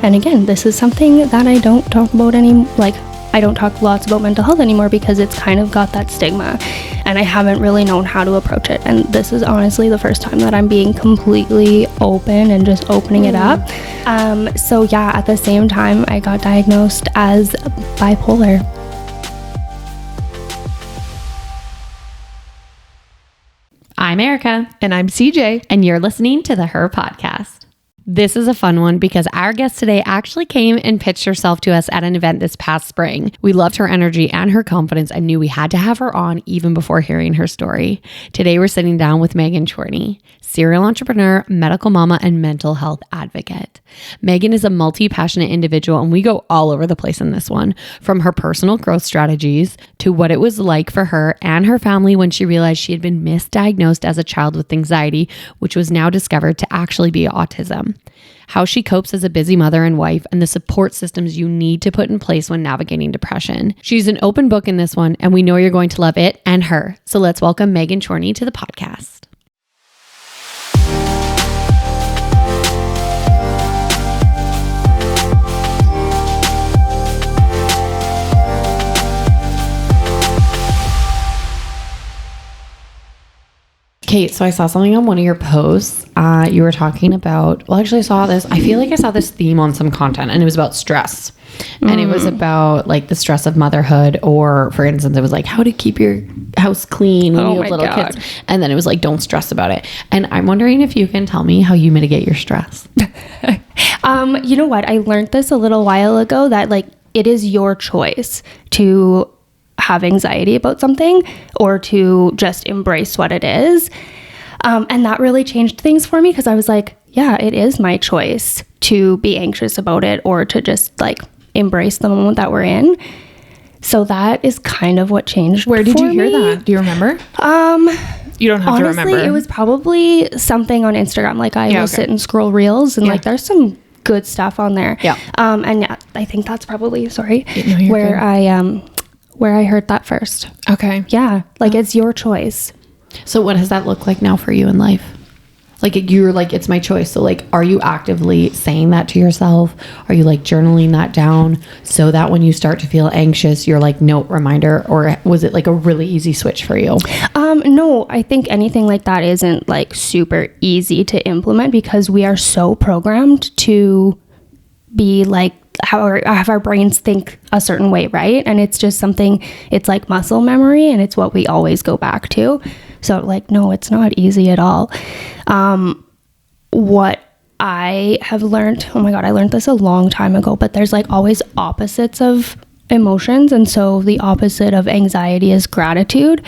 And again, this is something that I don't talk about I don't talk lots about mental health anymore because it's kind of got that stigma and I haven't really known how to approach it. And this is honestly the first time that I'm being completely open and just opening it up. So yeah, at the same time, I got diagnosed as bipolar. I'm Erica. And I'm CJ. And you're listening to the Her Podcast. This is a fun one because our guest today actually came and pitched herself to us at an event this past spring. We loved her energy and her confidence and knew we had to have her on even before hearing her story. Today we're sitting down with Meagan Chorney, serial entrepreneur, medical mama, and mental health advocate. Meagan is a multi-passionate individual and we go all over the place in this one, from her personal growth strategies to what it was like for her and her family when she realized she had been misdiagnosed as a child with anxiety, which was now discovered to actually be autism. How she copes as a busy mother and wife, and the support systems you need to put in place when navigating depression. She's an open book in this one, and we know you're going to love it and her. So let's welcome Meagan Chorney to the podcast. Kate, so I saw something on one of your posts. You were talking about, I saw this. I feel like I saw this theme on some content and it was about stress. And it was about like the stress of motherhood, or for instance, it was like how to keep your house clean when you have little kids. And then it was like, don't stress about it. And I'm wondering if you can tell me how you mitigate your stress. You know what? I learned this a little while ago that like it is your choice to have anxiety about something or to just embrace what it is. And that really changed things for me because I was like, yeah, it is my choice to be anxious about it or to just like embrace the moment that we're in. So that is kind of what changed. Where did you hear that? Do you remember? You don't have to remember. Honestly, it was probably something on Instagram. Like I will sit and scroll reels and like there's some good stuff on there. Yeah. And yeah, I think that's probably, where I heard that first. Okay. Yeah. Like it's your choice. So what does that look like now for you in life? Like you're like, it's my choice. So like, are you actively saying that to yourself? Are you like journaling that down so that when you start to feel anxious, you're like, note, reminder, or was it like a really easy switch for you? No, I think anything like that isn't like super easy to implement because we are so programmed to be like, have our brains think a certain way, right? And it's just something, it's like muscle memory and it's what we always go back to. So like, no, it's not easy at all. What I have learned, oh my God, I learned this a long time ago, but there's like always opposites of emotions. And so the opposite of anxiety is gratitude.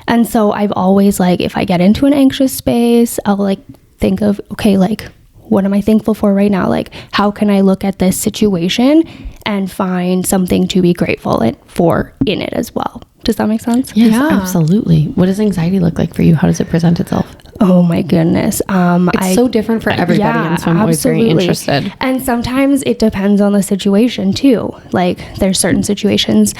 And so I've always like, if I get into an anxious space, I'll like think of, okay, like, what am I thankful for right now? Like, how can I look at this situation and find something to be grateful for in it as well? Does that make sense? Yes, absolutely. What does anxiety look like for you? How does it present itself? Oh my goodness. It's so different for everybody. And so I'm always very interested. And sometimes it depends on the situation too. Like there's certain situations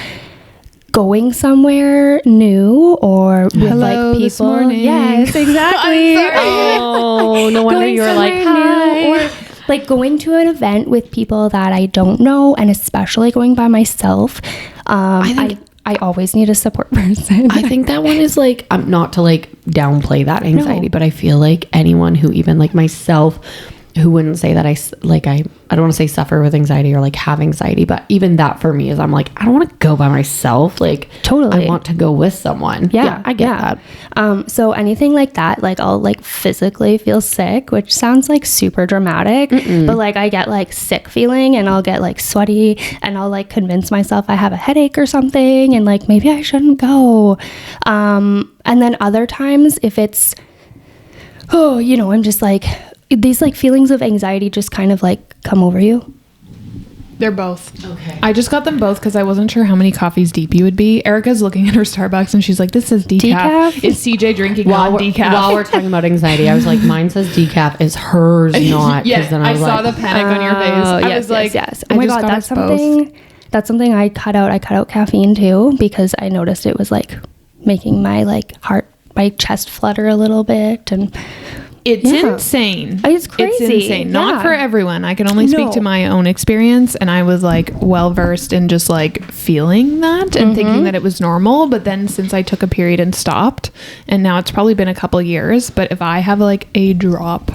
going somewhere new or with like people. This morning. Yes, exactly. Oh, no wonder you were like, hi. Or like going to an event with people that I don't know, and especially going by myself. I always need a support person. I think that one is like, not to like downplay that anxiety, but I feel like anyone who even like myself, who wouldn't say that I don't want to say suffer with anxiety or like have anxiety, but even that for me is I'm like, I don't want to go by myself. Like totally. I want to go with someone. Yeah, I get that. So anything like that, like I'll like physically feel sick, which sounds like super dramatic, but like I get like sick feeling and I'll get like sweaty and I'll like convince myself I have a headache or something and like maybe I shouldn't go. And then other times if it's, I'm just like, these like feelings of anxiety just kind of like come over you. They're both. Okay. I just got them both because I wasn't sure how many coffees deep you would be. Erica's looking at her Starbucks and she's like, this says decaf. Is CJ drinking non-decaf? While we're talking about anxiety, I was like, mine says decaf, is hers not? Yeah, then I saw the panic on your face. I was like, yes. Oh my God, that's something I cut out. I cut out caffeine too because I noticed it was like making my like heart, my chest flutter a little bit and It's insane. It's crazy. It's insane. Not Yeah. for everyone. I can only speak to my own experience, and I was like well versed in just like feeling that and thinking that it was normal. But then since I took a period and stopped, and now it's probably been a couple years, but if I have like a drop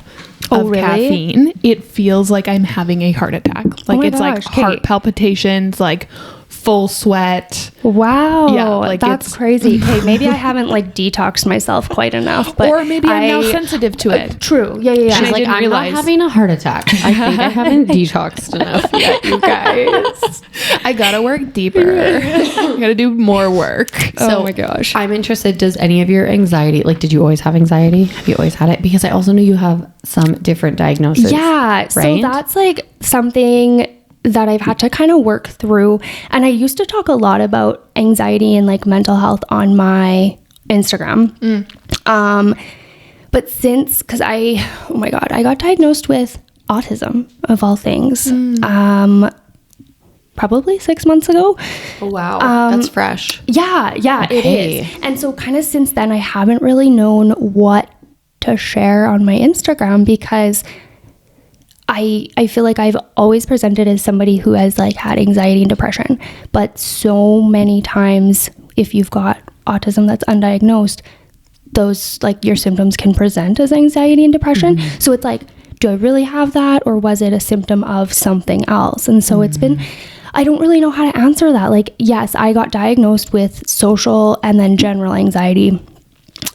of caffeine, it feels like I'm having a heart attack. Like it's like heart palpitations, like full sweat. Wow. Yeah, like that's crazy. Okay, maybe I haven't like detoxed myself quite enough, but or maybe I'm now sensitive to it. True. Yeah. She's like, I'm not having a heart attack. I think I haven't detoxed enough yet, you guys. I gotta work deeper. I gotta do more work. So, oh my gosh. I'm interested, does any of your anxiety, like, did you always have anxiety? Have you always had it? Because I also know you have some different diagnoses. Yeah. Right? So that's like something that I've had to kind of work through. And I used to talk a lot about anxiety and like mental health on my Instagram. But since, because I got diagnosed with autism of all things, probably 6 months ago. Oh, wow. That's fresh. Yeah, Okay. it is. And so kind of since then, I haven't really known what to share on my Instagram because I feel like I've always presented as somebody who has like had anxiety and depression, but so many times if you've got autism that's undiagnosed, those like your symptoms can present as anxiety and depression. So it's like, do I really have that, or was it a symptom of something else? And so it's been, I don't really know how to answer that. Like, yes, I got diagnosed with social and then general anxiety.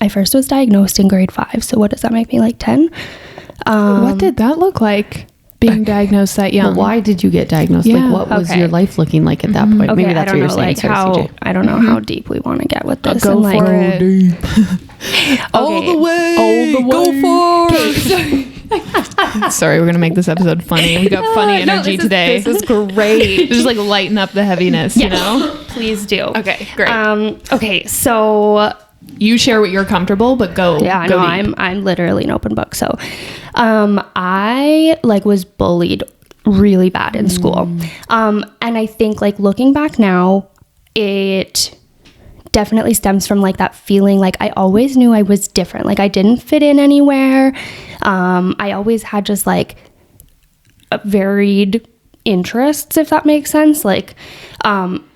I first was diagnosed in grade 5. So what does that make me, like 10? What did that look like, being diagnosed that young? Well, why did you get diagnosed? Yeah. Like, what was your life looking like at that point? Okay, Maybe that's what you're saying. like how, I don't know how deep we want to get with this. Go and, for it. All the way. Go for it. Sorry, we're gonna make this episode funny. We got funny energy today. This is great. Just like lighten up the heaviness, you know? Please do. Okay, great. Okay, so You share what you're comfortable, but go. yeah, go no, deep. I'm literally an open book. So, I like was bullied really bad in school. And I think like looking back now, it definitely stems from like that feeling like I always knew I was different. Like I didn't fit in anywhere. I always had just like varied interests, if that makes sense. Like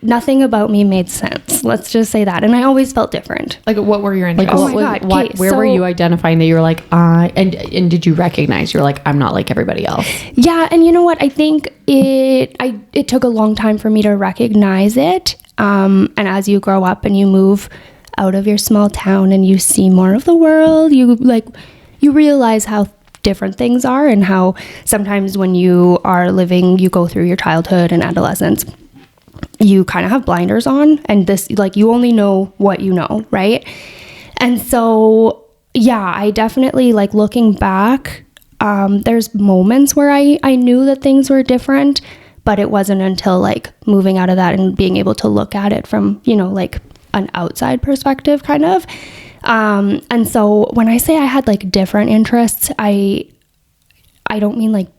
nothing about me made sense, let's just say that. And I always felt different. Like, what were your interests? God, okay, where were so- you identifying that you were like, and did you recognize you're like, I'm not like everybody else? Yeah, and you know what? I think it took a long time for me to recognize it. And as you grow up and you move out of your small town and you see more of the world, you realize how different things are, and how sometimes when you go through your childhood and adolescence, you kind of have blinders on, and this, like, you only know what you know, right? And so, yeah, I definitely, like, looking back, there's moments where I knew that things were different, but it wasn't until like moving out of that and being able to look at it from, like an outside perspective kind of. And so when I say I had like different interests, I don't mean like,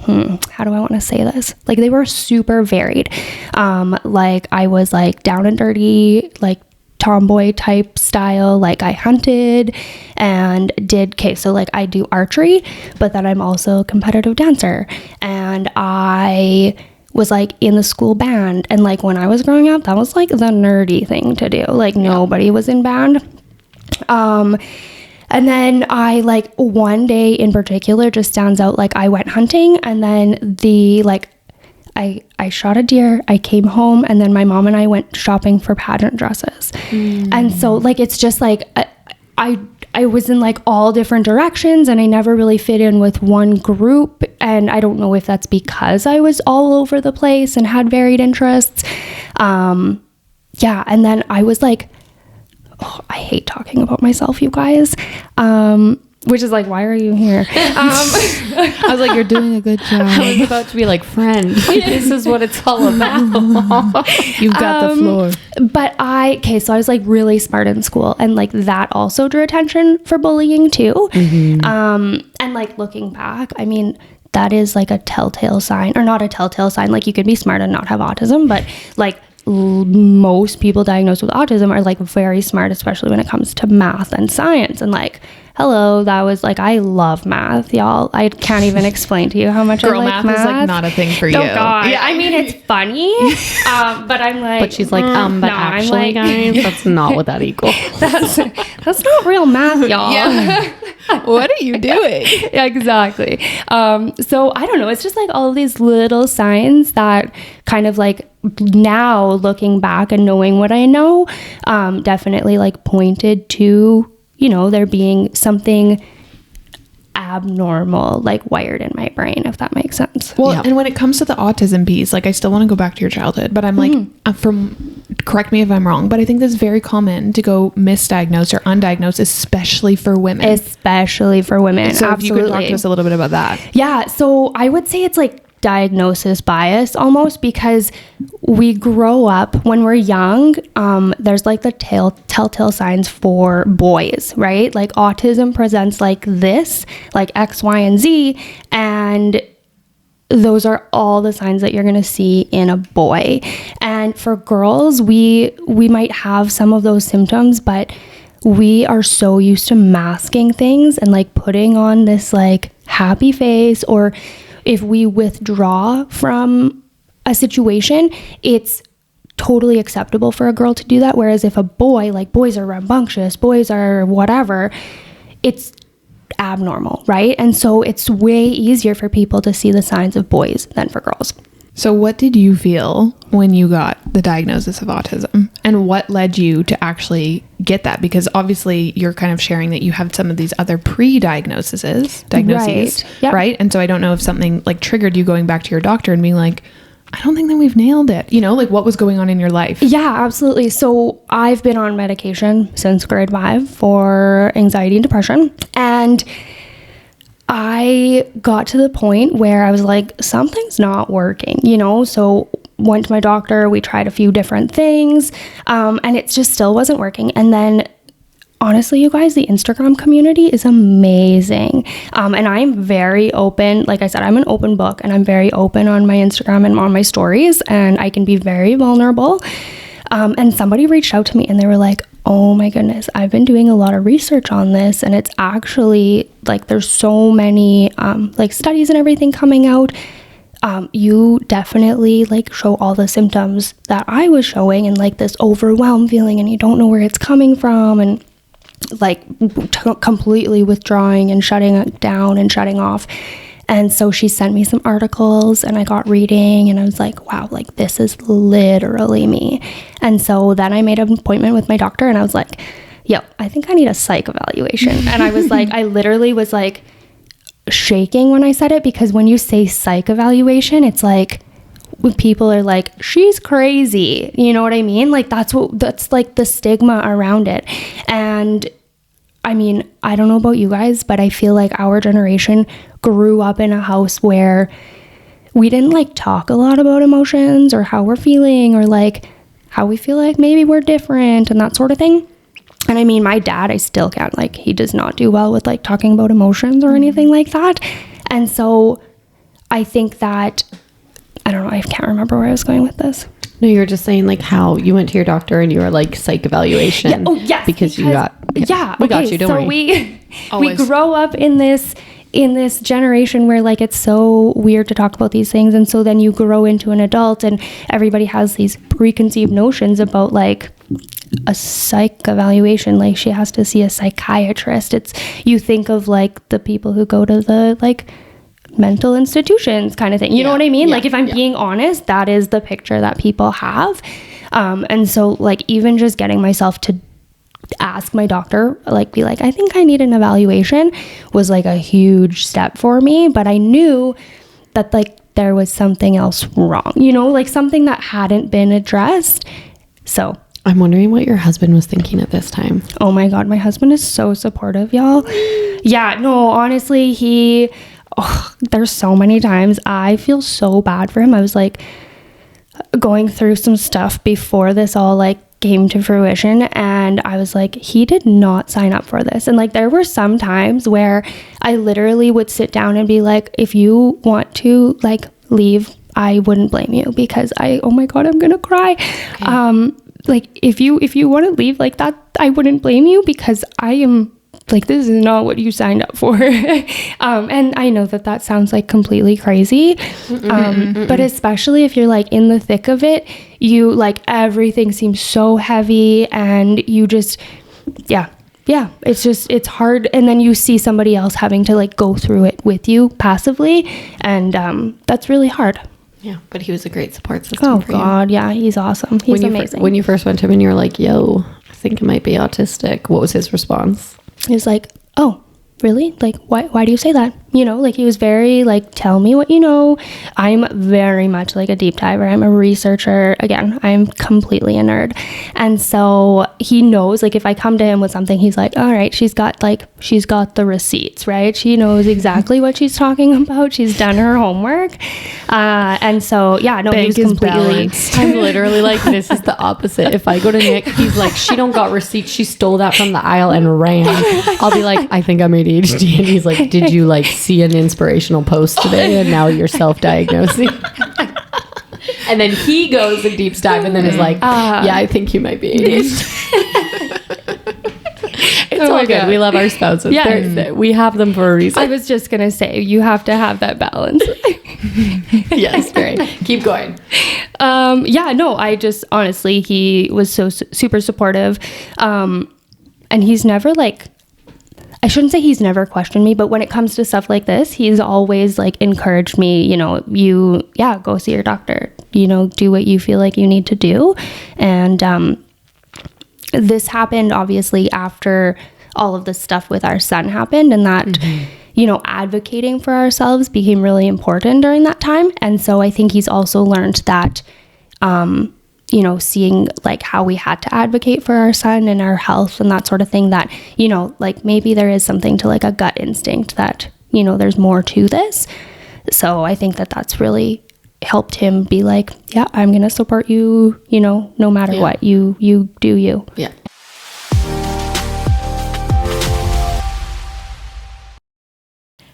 how do I want to say this? Like they were super varied. Like I was like down and dirty, like tomboy type style. Like I hunted and so like I do archery, but then I'm also a competitive dancer, and I was like in the school band. And like when I was growing up, that was like the nerdy thing to do. Like nobody was in band. And then I like one day in particular just stands out. Like I went hunting, and then I shot a deer, I came home, and then my mom and I went shopping for pageant dresses. And so like, it's just like, I was in like all different directions, and I never really fit in with one group. And I don't know if that's because I was all over the place and had varied interests. Yeah. And then I was like, I hate talking about myself, you guys. Which is like, why are you here? I was like, you're doing a good job. I was about to be like, friend, this is what it's all about. You've got the floor. But so I was like really smart in school, and like that also drew attention for bullying too. And like looking back, I mean, that is like a telltale sign, or not a telltale sign. Like you could be smart and not have autism, but like most people diagnosed with autism are like very smart, especially when it comes to math and science. And like, hello, that was like, I love math, y'all. I can't even explain to you how much Girl, I like math is like not a thing for you. Oh God. Yeah, I mean, it's funny, but I'm like, But she's like, but no, actually, guys, that's not what that equals. that's not real math, y'all. Yeah. What are you doing? Yeah, exactly. So I don't know. It's just like all of these little signs that kind of like now looking back and knowing what I know, definitely like pointed to, you know, there being something abnormal like wired in my brain, if that makes sense. Well, and when it comes to the autism piece, like I still want to go back to your childhood, but I'm like, correct me if I'm wrong, but I think this is very common to go misdiagnosed or undiagnosed, especially for women. Especially for women. So Absolutely. if you could talk to us a little bit about that. Yeah. So I would say it's like diagnosis bias almost, because we grow up when we're young. There's like the telltale signs for boys, right? Like autism presents like this, like X, Y, and Z. And those are all the signs that you're going to see in a boy. And for girls, we might have some of those symptoms, but we are so used to masking things and like putting on this like happy face, or if we withdraw from a situation, it's totally acceptable for a girl to do that. Whereas if a boy, like boys are rambunctious, boys are whatever, it's abnormal, right? And so it's way easier for people to see the signs of boys than for girls. So what did you feel when you got the diagnosis of autism, and what led you to actually get that? Because obviously you're kind of sharing that you have some of these other diagnoses, right? And so I don't know if something like triggered you going back to your doctor and being like, I don't think that we've nailed it. You know, like what was going on in your life? Yeah, absolutely. So I've been on medication since grade 5 for anxiety and depression. And I got to the point where I was like, something's not working, you know? So went to my doctor, we tried a few different things, and it just still wasn't working. And then honestly, you guys, the Instagram community is amazing. And I'm very open. Like I said, I'm an open book, and I'm very open on my Instagram and on my stories, and I can be very vulnerable. And somebody reached out to me and they were like, oh my goodness, I've been doing a lot of research on this, and it's actually like there's so many like studies and everything coming out. You definitely like show all the symptoms that I was showing, and like this overwhelmed feeling, and you don't know where it's coming from, and like completely withdrawing and shutting it down and shutting off. And so she sent me some articles, and I got reading, and I was like, wow, like this is literally me. And so then I made an appointment with my doctor, and I was like, yo, I think I need a psych evaluation. And I was like, I literally was like shaking when I said it, because when you say psych evaluation, it's like when people are like, she's crazy. You know what I mean? Like that's like the stigma around it. And I mean, I don't know about you guys, but I feel like our generation grew up in a house where we didn't like talk a lot about emotions or how we're feeling, or like how we feel like maybe we're different and that sort of thing. And I mean, my dad, I still can't, like, he does not do well with like talking about emotions or anything like that. And so I think that, I don't know, I can't remember where I was going with this. No, you were just saying like how you went to your doctor and you were like psych evaluation. Yeah. Oh, yes. Because you got, yeah. We got you, don't worry. So we grow up in this generation where like it's so weird to talk about these things, and so then you grow into an adult and everybody has these preconceived notions about like a psych evaluation, like she has to see a psychiatrist. You think of like the people who go to the like mental institutions kind of thing, you know what I mean? Like if I'm being honest, that is the picture that people have. And so like even just getting myself to ask my doctor, like be like, I think I need an evaluation, was like a huge step for me. But I knew that like there was something else wrong, you know, like something that hadn't been addressed. So I'm wondering what your husband was thinking at this time. Oh my God, my husband is so supportive, y'all. Yeah, no, honestly, there's so many times I feel so bad for him. I was like going through some stuff before this all like came to fruition, and I was like, he did not sign up for this. And like there were some times where I literally would sit down and be like, if you want to like leave, I wouldn't blame you because oh my God, I'm gonna cry. Okay. Like if you want to leave like that, I wouldn't blame you because I am like, this is not what you signed up for. And I know that sounds like completely crazy. But especially if you're like in the thick of it, you like everything seems so heavy and you just, yeah, it's hard. And then you see somebody else having to like go through it with you passively. And that's really hard. Yeah, but he was a great support system. Oh, God. Yeah, he's awesome. He's amazing. When you first went to him and you were like, yo, I think it might be autistic, what was his response? He was like, oh, really? Like, why do you say that? You know, like he was very like, tell me what you know. I'm very much like a deep diver. I'm a researcher. Again, I'm completely a nerd. And so he knows, like if I come to him with something, he's like, all right, she's got the receipts, right? She knows exactly what she's talking about. She's done her homework. And so, yeah, no, he was completely, I'm literally like, this is the opposite. If I go to Nick, he's like, she don't got receipts. She stole that from the aisle and ran. I'll be like, I think I'm ADHD. And he's like, did you like see an inspirational post today and now you're self-diagnosing? And then he goes a deep dive and then is like, yeah, I think you might be ADHD. It's all good. We love our spouses. Yeah. We have them for a reason. I was just going to say, you have to have that balance. Yes, great. Keep going. Yeah, no, I just, honestly, he was so super supportive. And he's never like, I shouldn't say he's never questioned me, but when it comes to stuff like this, he's always like encouraged me, you know, go see your doctor, you know, do what you feel like you need to do. And this happened obviously after all of this stuff with our son happened, and that, you know, advocating for ourselves became really important during that time. And so I think he's also learned that, you know, seeing like how we had to advocate for our son and our health and that sort of thing, that, you know, like maybe there is something to like a gut instinct that, you know, there's more to this. So I think that that's really helped him be like, yeah, I'm going to support you, you know, no matter what, you do you. Yeah.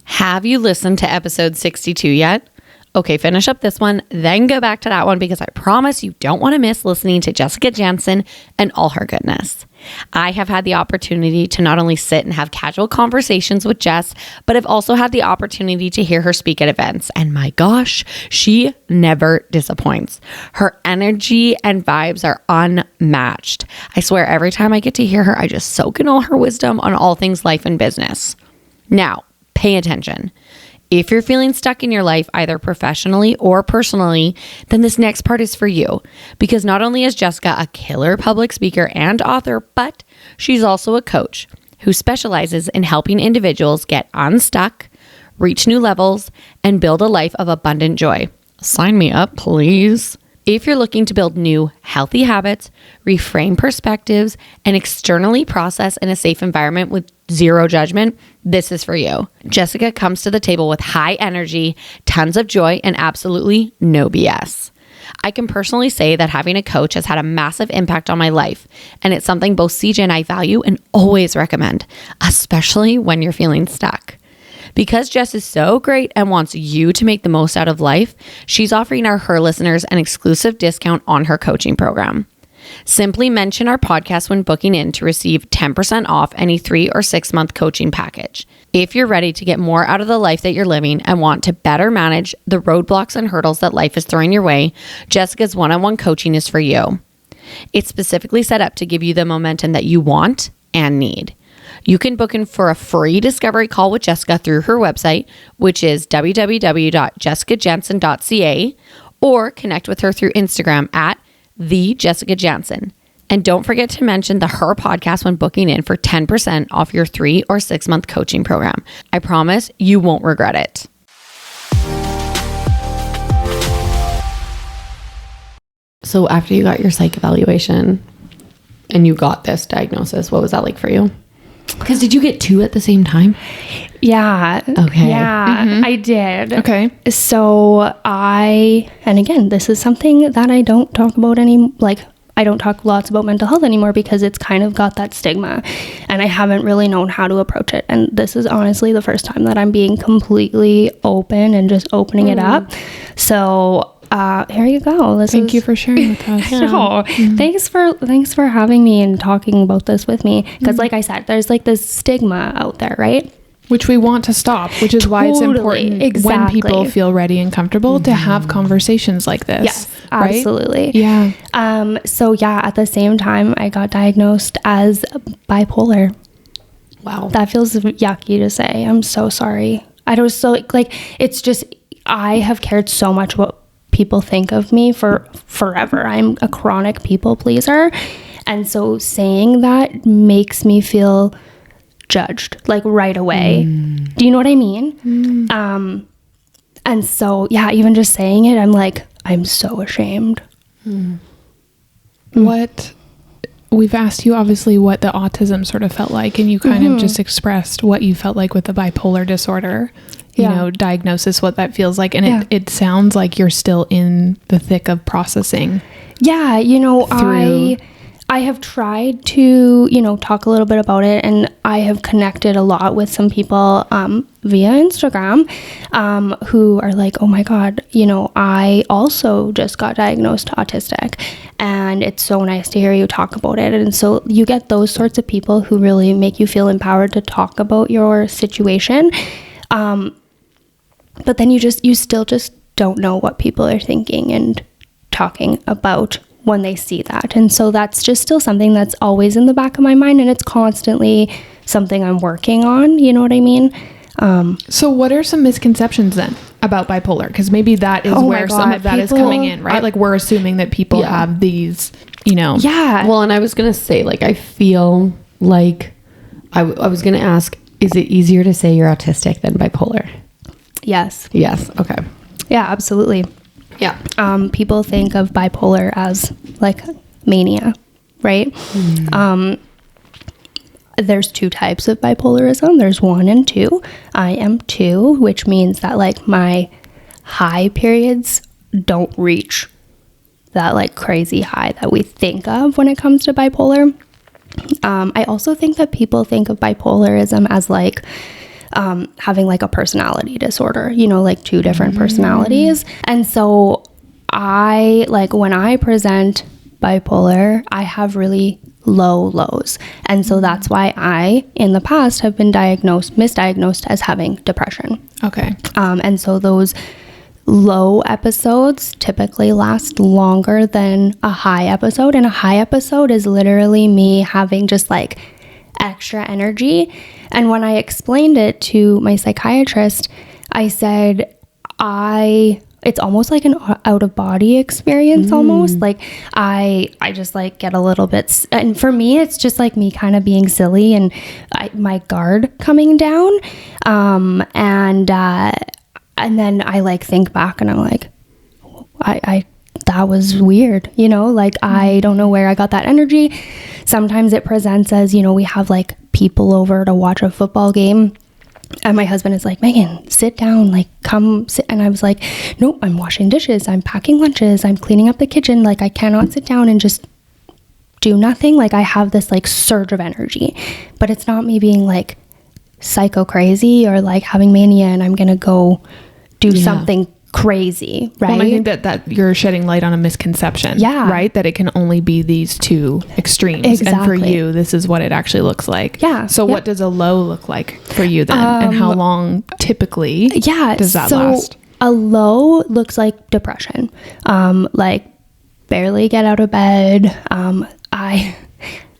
Have you listened to episode 62 yet? Okay, finish up this one, then go back to that one because I promise you don't want to miss listening to Jessica Jansen and all her goodness. I have had the opportunity to not only sit and have casual conversations with Jess, but I've also had the opportunity to hear her speak at events. And my gosh, she never disappoints. Her energy and vibes are unmatched. I swear every time I get to hear her, I just soak in all her wisdom on all things life and business. Now, pay attention. If you're feeling stuck in your life, either professionally or personally, then this next part is for you. Because not only is Jessica a killer public speaker and author, but she's also a coach who specializes in helping individuals get unstuck, reach new levels, and build a life of abundant joy. Sign me up, please. If you're looking to build new, healthy habits, reframe perspectives, and externally process in a safe environment with zero judgment, this is for you. Jessica comes to the table with high energy, tons of joy, and absolutely no BS. I can personally say that having a coach has had a massive impact on my life, and it's something both CJ and I value and always recommend, especially when you're feeling stuck. Because Jess is so great and wants you to make the most out of life, she's offering her listeners an exclusive discount on her coaching program. Simply mention our podcast when booking in to receive 10% off any 3 or 6 month coaching package. If you're ready to get more out of the life that you're living and want to better manage the roadblocks and hurdles that life is throwing your way, Jessica's one-on-one coaching is for you. It's specifically set up to give you the momentum that you want and need. You can book in for a free discovery call with Jessica through her website, which is www.jessicajansen.ca, or connect with her through Instagram at @thejessicajansen. And don't forget to mention her podcast when booking in for 10% off your 3 or 6 month coaching program. I promise you won't regret it. So after you got your psych evaluation and you got this diagnosis, what was that like for you? Because did you get 2 at the same time? Yeah. Okay. Yeah, I did. Okay. So and again, this is something that I don't talk about I don't talk lots about mental health anymore because it's kind of got that stigma and I haven't really known how to approach it. And this is honestly the first time that I'm being completely open and just opening it up. So Here you go. Thank you for sharing with us. No, thanks for having me and talking about this with me. Because like I said, there's like this stigma out there, right? Which we want to stop, which is why it's important when people feel ready and comfortable to have conversations like this. Yes, right? absolutely. Yeah. So yeah, at the same time, I got diagnosed as bipolar. Wow. That feels yucky to say. I'm so sorry. I was so like, it's just, I have cared so much what people think of me for forever. I'm a chronic people pleaser. And so saying that makes me feel judged like right away. Do you know what I mean? And so yeah, even just saying it, I'm like, I'm so ashamed. What we've asked you obviously what the autism sort of felt like, and you kind of just expressed what you felt like with the bipolar disorder, you know, diagnosis, what that feels like. And it sounds like you're still in the thick of processing. Yeah, you know, I have tried to, you know, talk a little bit about it, and I have connected a lot with some people via Instagram who are like, oh my God, you know, I also just got diagnosed autistic, and it's so nice to hear you talk about it. And so you get those sorts of people who really make you feel empowered to talk about your situation. But then you still just don't know what people are thinking and talking about when they see that. And so that's just still something that's always in the back of my mind, and it's constantly something I'm working on. You know what I mean? So what are some misconceptions then about bipolar? Because maybe that is where some of that is coming in, right? Like we're assuming that people have these, you know. Yeah. Well, and I was going to say, like, I feel like I was going to ask, is it easier to say you're autistic than bipolar? Yes. Yes. Okay. Yeah, absolutely. Yeah. People think of bipolar as like mania, right? There's two types of bipolarism. There's 1 and 2. I am 2, which means that like my high periods don't reach that like crazy high that we think of when it comes to bipolar. I also think that people think of bipolarism as like having like a personality disorder, you know, like 2 different personalities. And so I like when I present bipolar, I have really low lows. And so that's why I, in the past, have been misdiagnosed as having depression. Okay. And so those low episodes typically last longer than a high episode. And a high episode is literally me having just like extra energy. And when I explained it to my psychiatrist, I said, it's almost like an out of body experience almost. Like I just like get a little bit, and for me, it's just like me kind of being silly and my guard coming down. And then I like think back and I'm like, that was weird, you know, like I don't know where I got that energy. Sometimes it presents as, you know, we have like people over to watch a football game, and my husband is like, Meagan, sit down, like come sit. And I was like, nope, I'm washing dishes, I'm packing lunches, I'm cleaning up the kitchen. Like I cannot sit down and just do nothing. Like I have this like surge of energy, but it's not me being like psycho crazy or like having mania and I'm gonna go do something crazy, right? Well, I think that you're shedding light on a misconception, right? That it can only be these 2 extremes. Exactly. And for you, this is what it actually looks like. Yeah. So what does a low look like for you then? And how long typically does that last? A low looks like depression. Like barely get out of bed. I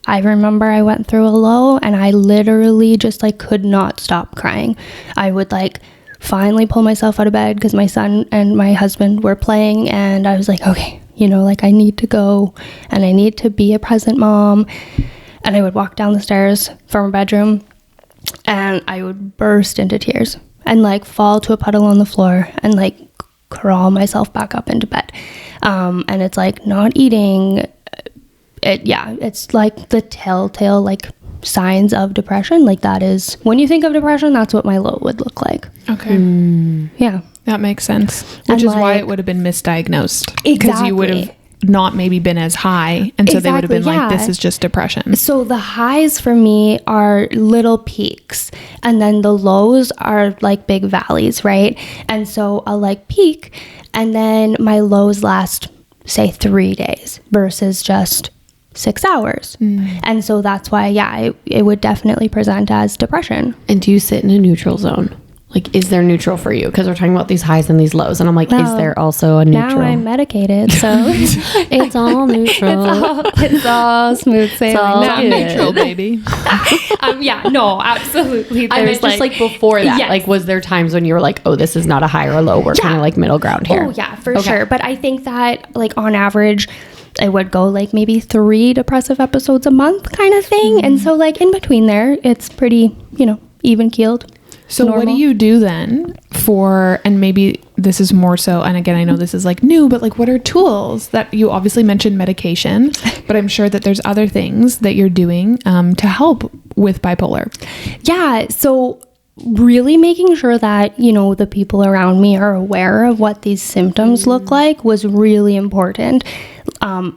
remember I went through a low and I literally just like could not stop crying. I would like finally pull myself out of bed because my son and my husband were playing, and I was like, okay, you know, like I need to go and I need to be a present mom. And I would walk down the stairs from our bedroom and I would burst into tears and like fall to a puddle on the floor and like crawl myself back up into bed. And it's like not eating. It's like the telltale like signs of depression. Like that is, when you think of depression, that's what my low would look like. Okay. Yeah. That makes sense. Which is why it would have been misdiagnosed. Exactly. Because you would have not maybe been as high. And so they would have been like, this is just depression. So the highs for me are little peaks, and then the lows are like big valleys, right? And so I'll like peak, and then my lows last, say, 3 days versus just 6 hours. And so that's why, it would definitely present as depression. And do you sit in a neutral zone? Like, is there neutral for you? Because we're talking about these highs and these lows. And I'm like, is there also a neutral? Now I'm medicated, so it's all neutral. It's all smooth sailing. Now neutral, baby. No, absolutely. I meant just like before that. Yes. Like, was there times when you were like, oh, this is not a high or a low? We're kind of like middle ground here. Oh, yeah, for sure. But I think that, like, on average, I would go like maybe 3 depressive episodes a month kind of thing. And so, like, in between there, it's pretty, even keeled. So normal. What do you do then for, and maybe this is more so, and again, I know this is like new, but like, what are tools that you obviously mentioned medication, but I'm sure that there's other things that you're doing to help with bipolar? Yeah. So really making sure that, the people around me are aware of what these symptoms look like was really important.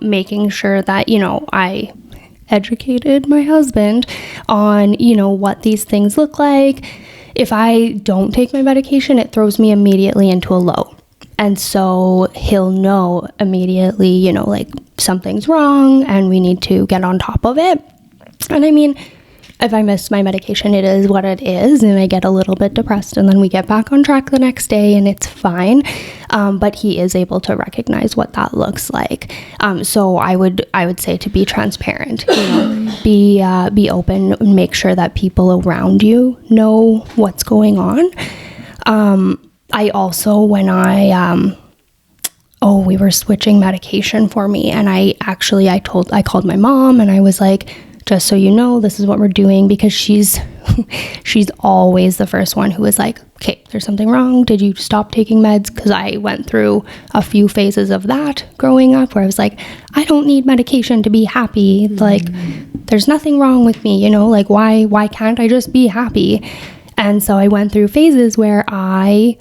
Making sure that, I educated my husband on, what these things look like. If I don't take my medication, it throws me immediately into a low. And so he'll know immediately, like something's wrong and we need to get on top of it. And I mean, if I miss my medication, it is what it is. And I get a little bit depressed and then we get back on track the next day and it's fine. But he is able to recognize what that looks like. So I would say to be transparent, be open, and make sure that people around you know what's going on. I also, when we were switching medication for me, and I called my mom and I was like, just so you know, this is what we're doing, because she's always the first one who is like, okay, there's something wrong. Did you stop taking meds? Because I went through a few phases of that growing up where I was like, I don't need medication to be happy. Like, there's nothing wrong with me, like why can't I just be happy? And so I went through phases where I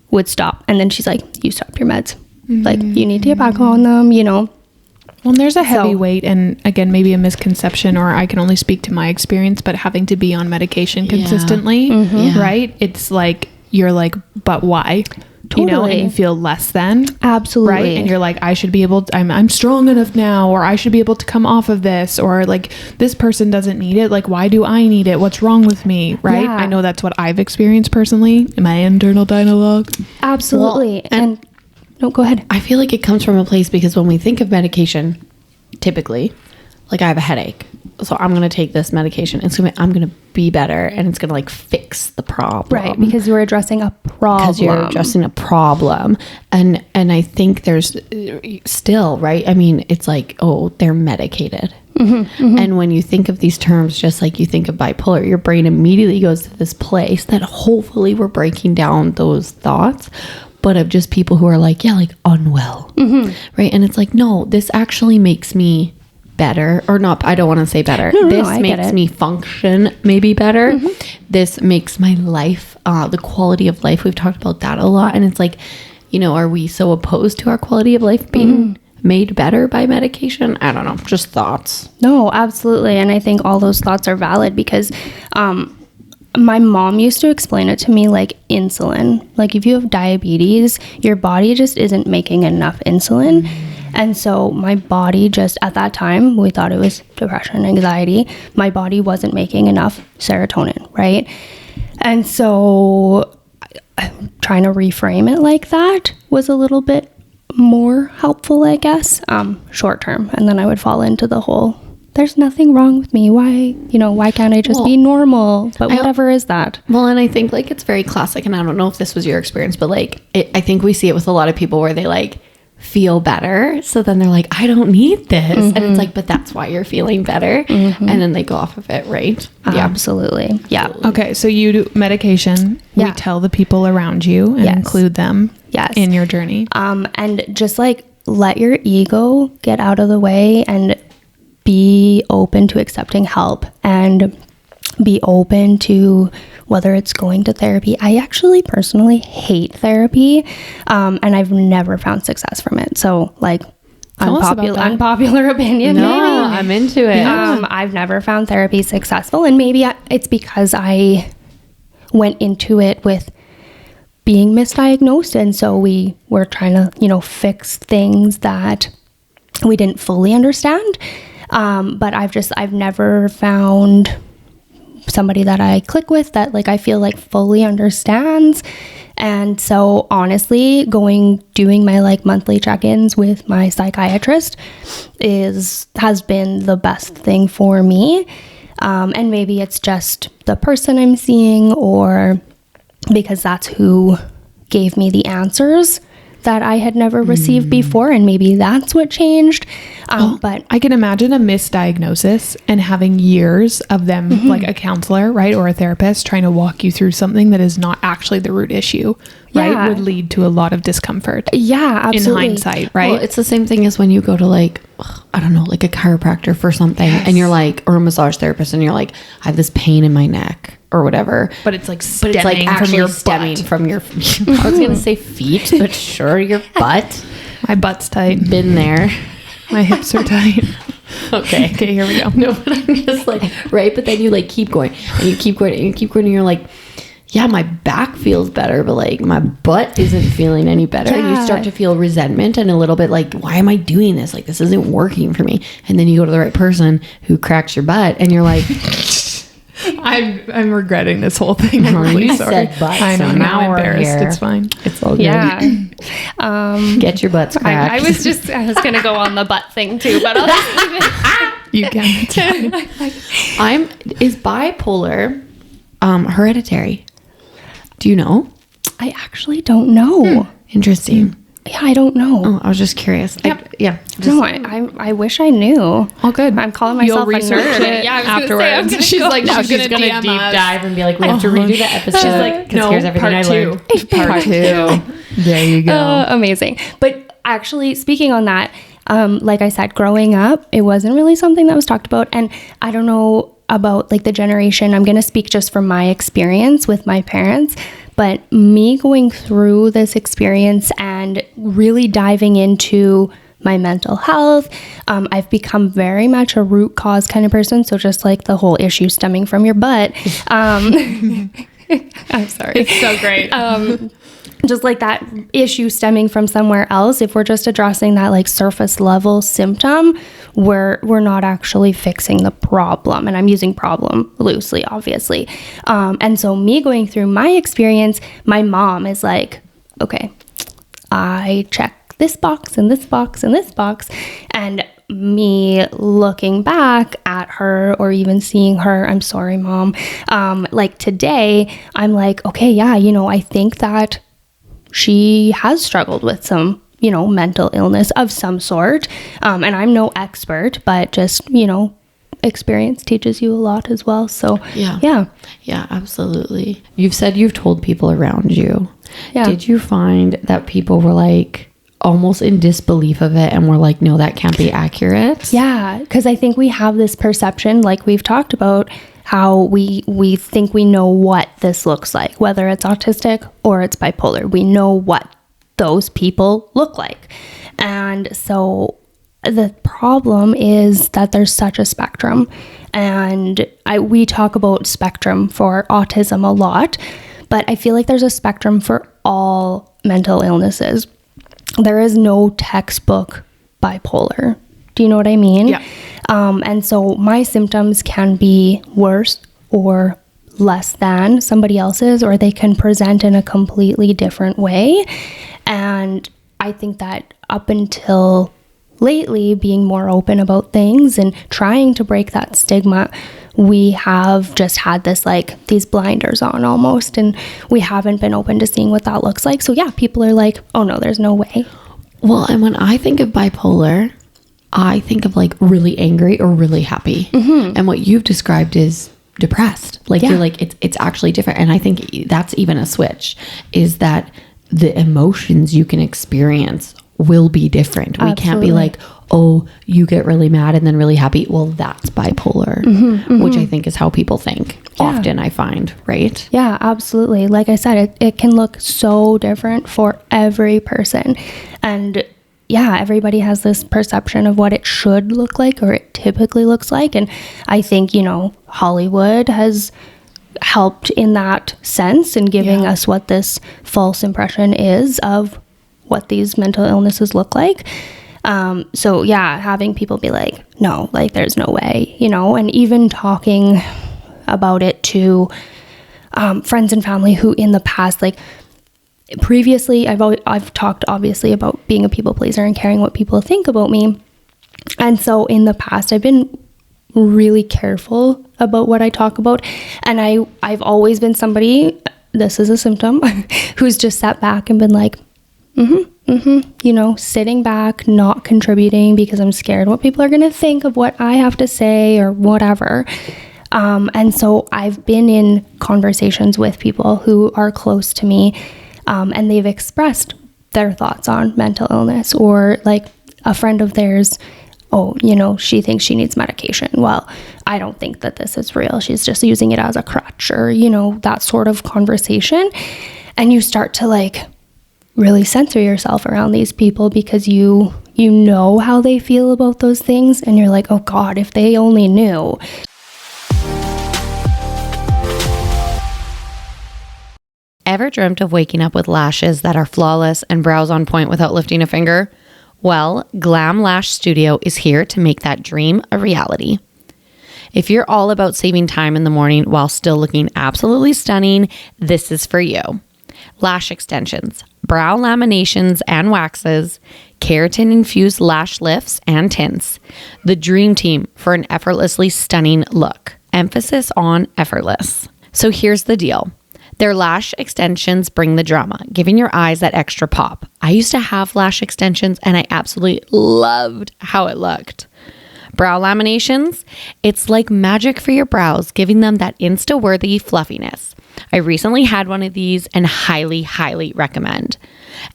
would stop. And then she's like, you stopped your meds. Like, you need to get back on them, Well, there's a heavy weight, and again, maybe a misconception, or I can only speak to my experience, but having to be on medication consistently, right? It's like, you're like, but why? Totally. And you feel less than. Absolutely. Right? And you're like, I should be able to, I'm strong enough now, or I should be able to come off of this, or like, this person doesn't need it. Like, why do I need it? What's wrong with me? Right? Yeah. I know that's what I've experienced personally in my internal dialogue. Absolutely. Well, no, go ahead. I feel like it comes from a place because when we think of medication, typically, like I have a headache, so I'm going to take this medication. I'm going to be better, and it's going to like fix the problem. Right, because you're addressing a problem. Because you're addressing a problem. And I think there's still, right? I mean, it's like, oh, they're medicated. And when you think of these terms, just like you think of bipolar, your brain immediately goes to this place that hopefully we're breaking down those thoughts, but of just people who are like, like unwell, right? And it's like, no, this actually makes me better, or not. I don't want to say better. This makes me function maybe better. This makes my life, the quality of life. We've talked about that a lot. And it's like, are we so opposed to our quality of life being made better by medication? I don't know. Just thoughts. No, absolutely. And I think all those thoughts are valid because, my mom used to explain it to me like insulin. Like, if you have diabetes, your body just isn't making enough insulin. And so my body just, at that time, we thought it was depression, anxiety. My body wasn't making enough serotonin, right? And so trying to reframe it like that was a little bit more helpful, I guess, short term. And then I would fall into the whole, there's nothing wrong with me. Why can't I just be normal? But whatever is that? Well, and I think like it's very classic, and I don't know if this was your experience, but like I think we see it with a lot of people where they like feel better. So then they're like, I don't need this. And it's like, but that's why you're feeling better. And then they go off of it, right? Absolutely. Yeah. Okay. So you do medication. We tell the people around you and include them in your journey. And just like let your ego get out of the way and be open to accepting help and be open to whether it's going to therapy. I actually personally hate therapy, and I've never found success from it. So like, Tell us about that. Unpopular opinion. No, maybe. I'm into it. I've never found therapy successful, and maybe it's because I went into it with being misdiagnosed, and so we were trying to, fix things that we didn't fully understand. But I've never found somebody that I click with that I feel like fully understands. And so honestly, doing my monthly check-ins with my psychiatrist has been the best thing for me. And maybe it's just the person I'm seeing, or because that's who gave me the answers that I had never received before, and maybe that's what changed. But I can imagine a misdiagnosis and having years of them, like a counselor, right, or a therapist trying to walk you through something that is not actually the root issue, right, would lead to a lot of discomfort. Yeah, absolutely. In hindsight, right? Well, it's the same thing as when you go to I don't know, a chiropractor for something, and you're or a massage therapist, and you're I have this pain in my neck or whatever. But it's stemming from your I was gonna say feet, but sure, your butt. My butt's tight. Been there. My hips are tight. Okay, here we go. No, but I'm just right. But then you keep going, and you keep going, and you keep going, and you're yeah, my back feels better, but my butt isn't feeling any better. And you start to feel resentment and a little bit why am I doing this? This isn't working for me. And then you go to the right person who cracks your butt, and you're I'm regretting this whole thing. I'm really sorry. Said butt, I know. so Now I'm embarrassed. here. It's fine. It's all good. Yeah. Get your butts cracked. I was going to go on the butt thing too, but I'll just leave it. You can. Is bipolar hereditary? Do you know? I actually don't know. Interesting. Yeah, I don't know. Oh, I was just curious. No, I wish I knew. All good. I'm calling myself a nerd. Yeah, I was She's afterwards. She's gonna DM deep us. dive and be we have to redo the episode. She's no, here's everything I learned. Part two. There you go. Amazing. But actually, speaking on that, like I said, growing up, it wasn't really something that was talked about. And I don't know about the generation. I'm going to speak just from my experience with my parents. But me going through this experience and really diving into my mental health, I've become very much a root cause kind of person. So just the whole issue stemming from your butt. I'm sorry. It's so great. Just that issue stemming from somewhere else, if we're just addressing that surface level symptom, we're not actually fixing the problem. And I'm using problem loosely, obviously. And so me going through my experience, my mom is okay, I check this box and this box and this box. And me looking back at her, or even seeing her, I'm sorry, Mom, today, I'm okay, yeah, I think that she has struggled with some, mental illness of some sort. And I'm no expert, but just, experience teaches you a lot as well. So yeah, absolutely. You've said you've told people around you. Yeah. Did you find that people were almost in disbelief of it and were no, that can't be accurate? Yeah, because I think we have this perception, we've talked about, how we think we know what this looks like, whether it's autistic or it's bipolar. We know what those people look like. And so the problem is that there's such a spectrum. And we talk about spectrum for autism a lot, but I feel there's a spectrum for all mental illnesses. There is no textbook bipolar. Do you know what I mean? Yeah. And so my symptoms can be worse or less than somebody else's, or they can present in a completely different way. And I think that up until lately, being more open about things and trying to break that stigma, we have just had this these blinders on almost, and we haven't been open to seeing what that looks like. So yeah, people are oh no, there's no way. Well, and when I think of bipolar, I think of really angry or really happy. Mm-hmm. And what you've described is depressed. You're it's actually different. And I think that's even a switch, is that the emotions you can experience will be different. We can't be oh, you get really mad and then really happy. Well, that's bipolar, which I think is how people think often, I find, right? Yeah, absolutely. Like I said, it can look so different for every person. And yeah, everybody has this perception of what it should look like or it typically looks like. And I think, Hollywood has helped in that sense in giving us what this false impression is of what these mental illnesses look like. So yeah, having people be like, no, like there's no way, and even talking about it to friends and family who in the past, like previously, I've talked obviously about being a people pleaser and caring what people think about me. And so in the past, I've been really careful about what I talk about. And I've always been somebody, this is a symptom, who's just sat back and been like, sitting back, not contributing because I'm scared what people are going to think of what I have to say or whatever. And so I've been in conversations with people who are close to me, and they've expressed their thoughts on mental illness, or like a friend of theirs, she thinks she needs medication. Well, I don't think that this is real. She's just using it as a crutch, or, that sort of conversation. And you start to like really censor yourself around these people because you know how they feel about those things. And you're like, oh God, if they only knew. Ever dreamt of waking up with lashes that are flawless and brows on point without lifting a finger? Well, Glam Lash Studio is here to make that dream a reality. If you're all about saving time in the morning while still looking absolutely stunning, this is for you. Lash extensions, brow laminations and waxes, keratin-infused lash lifts and tints. The dream team for an effortlessly stunning look. Emphasis on effortless. So here's the deal. Their lash extensions bring the drama, giving your eyes that extra pop. I used to have lash extensions and I absolutely loved how it looked. Brow laminations, it's like magic for your brows, giving them that Insta-worthy fluffiness. I recently had one of these and highly, highly recommend.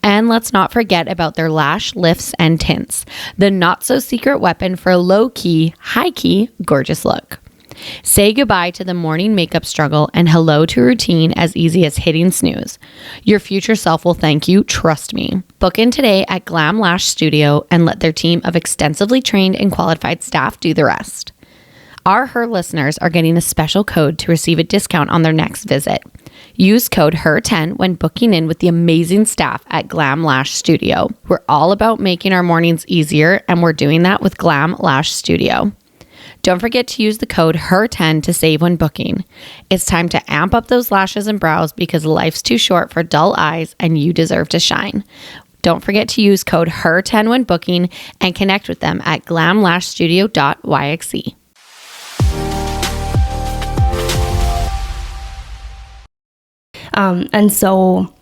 And let's not forget about their lash lifts and tints, the not-so-secret weapon for a low-key, high-key, gorgeous look. Say goodbye to the morning makeup struggle and hello to routine as easy as hitting snooze. Your future self will thank you, trust me. Book in today at Glam Lash Studio and let their team of extensively trained and qualified staff do the rest. Her listeners are getting a special code to receive a discount on their next visit. Use code HER10 when booking in with the amazing staff at Glam Lash Studio. We're all about making our mornings easier, and we're doing that with Glam Lash Studio. Don't forget to use the code HER10 to save when booking. It's time to amp up those lashes and brows because life's too short for dull eyes and you deserve to shine. Don't forget to use code HER10 when booking and connect with them at glamlashstudio.yxe. And so,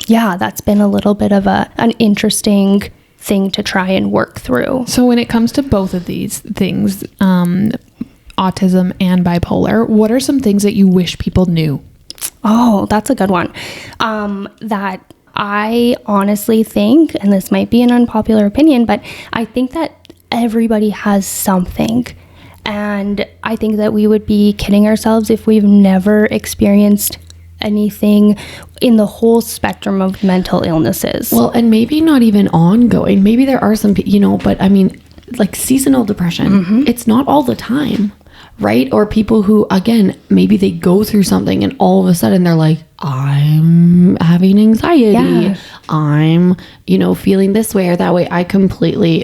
yeah, that's been a little bit of an interesting thing to try and work through. So when it comes to both of these things, autism and bipolar, what are some things that you wish people knew? Oh, that's a good one. That I honestly think, and this might be an unpopular opinion, but I think that everybody has something. And I think that we would be kidding ourselves if we've never experienced anything in the whole spectrum of mental illnesses. Well, and maybe not even ongoing. Maybe there are some, but I mean, like seasonal depression, it's not all the time, right? Or people who, again, maybe they go through something and all of a sudden they're like, I'm having anxiety. Yeah. I'm, feeling this way or that way. I completely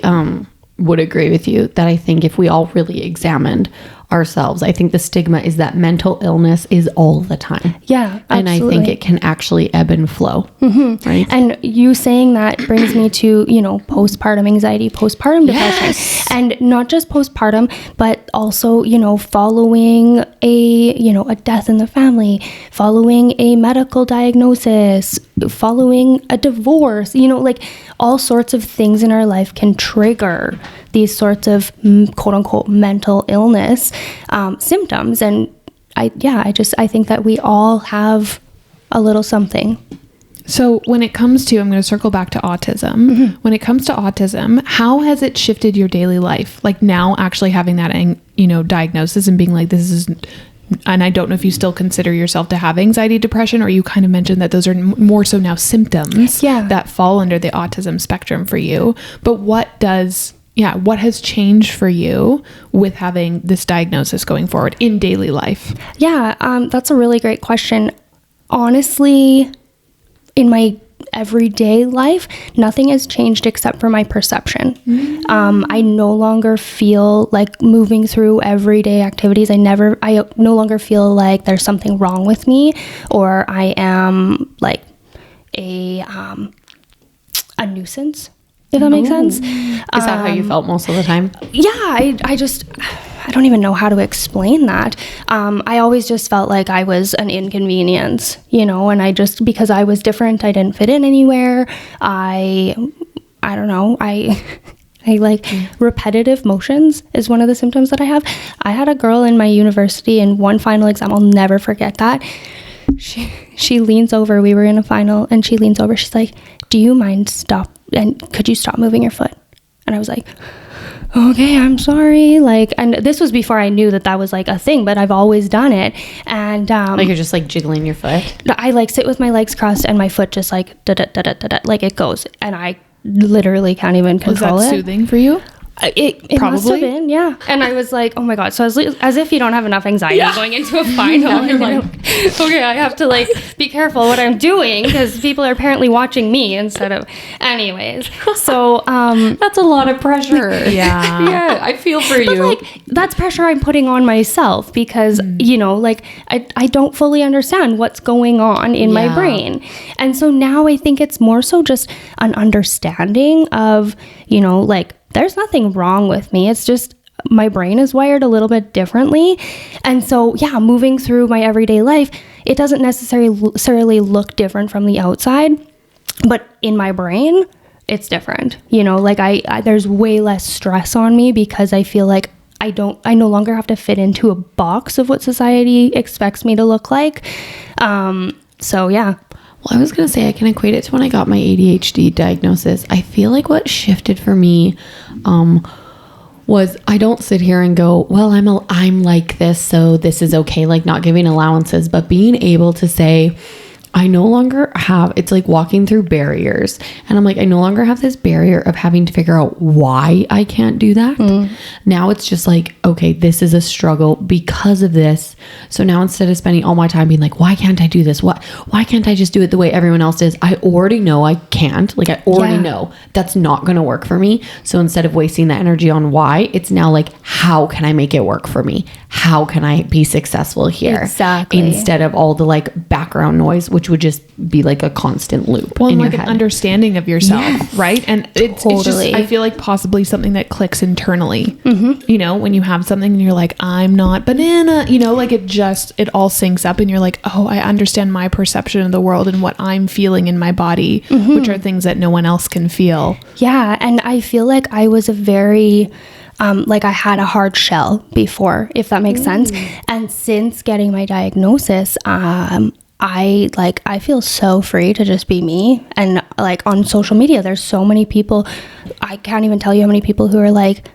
would agree with you that I think if we all really examined ourselves, I think the stigma is that mental illness is all the time. Yeah, absolutely. And I think it can actually ebb and flow. Right. And you saying that brings me to, postpartum anxiety, postpartum depression, and not just postpartum, but also, following a death in the family, following a medical diagnosis, following a divorce, like all sorts of things in our life can trigger these sorts of quote unquote mental illness symptoms. And I think that we all have a little something. So when it comes to, I'm going to circle back to autism. When it comes to autism, how has it shifted your daily life? Like now actually having that, diagnosis and being like, this is and I don't know if you still consider yourself to have anxiety, depression, or you kind of mentioned that those are more so now symptoms that fall under the autism spectrum for you. But what has changed for you with having this diagnosis going forward in daily life? Yeah, that's a really great question. Honestly, in my everyday life, nothing has changed except for my perception. I no longer feel like moving through everyday activities. I no longer feel like there's something wrong with me, or I am like a nuisance, if that makes sense. Is that how you felt most of the time? Yeah, I don't even know how to explain that. I always just felt like I was an inconvenience, and because I was different, I didn't fit in anywhere. I don't know. I like repetitive motions is one of the symptoms that I have. I had a girl in my university in one final exam. I'll never forget that. She leans over. We were in a final, and she leans over. She's like, "Do you mind could you stop moving your foot?" And I was like, okay, I'm sorry. And this was before I knew that was like a thing, but I've always done it. And like you're just like jiggling your foot. I like sit with my legs crossed and my foot just like da da da da da, like it goes, and I literally can't even control it. Was that soothing for you? It must have been, yeah. And I was like, oh my God. So as if you don't have enough anxiety going into a final. You're like, okay, I have to like be careful what I'm doing because people are apparently watching me instead of, anyways. So that's a lot of pressure. Yeah, I feel for you. But that's pressure I'm putting on myself because I don't fully understand what's going on in my brain, and so now I think it's more so just an understanding of there's nothing wrong with me. It's just my brain is wired a little bit differently. And so, moving through my everyday life, it doesn't necessarily look different from the outside, but in my brain, it's different. There's way less stress on me because I feel like I no longer have to fit into a box of what society expects me to look like. So, yeah. Well, I was going to say I can equate it to when I got my ADHD diagnosis. I feel like what shifted for me was I don't sit here and go, well, I'm like this, so this is okay, like not giving allowances, but being able to say, I no longer have, it's like walking through barriers. And I'm like, I no longer have this barrier of having to figure out why I can't do that. Now it's just like, okay, this is a struggle because of this. So now instead of spending all my time being like, why can't I do this? Why can't I just do it the way everyone else does? I already know I can't. Like I already know that's not going to work for me. So instead of wasting that energy on why, it's now like, how can I make it work for me? How can I be successful here? Exactly. Instead of all the like background noise, which would just be like a constant loop in your like head. An understanding of yourself, right? And it's just, I feel like possibly something that clicks internally, when you have something and you're like, I'm not banana, like it all syncs up and you're like, oh, I understand my perception of the world and what I'm feeling in my body, which are things that no one else can feel. Yeah. And I feel like I was a very... I had a hard shell before, if that makes sense. And since getting my diagnosis, I feel so free to just be me. And like on social media, there's so many people, I can't even tell you how many people who are like,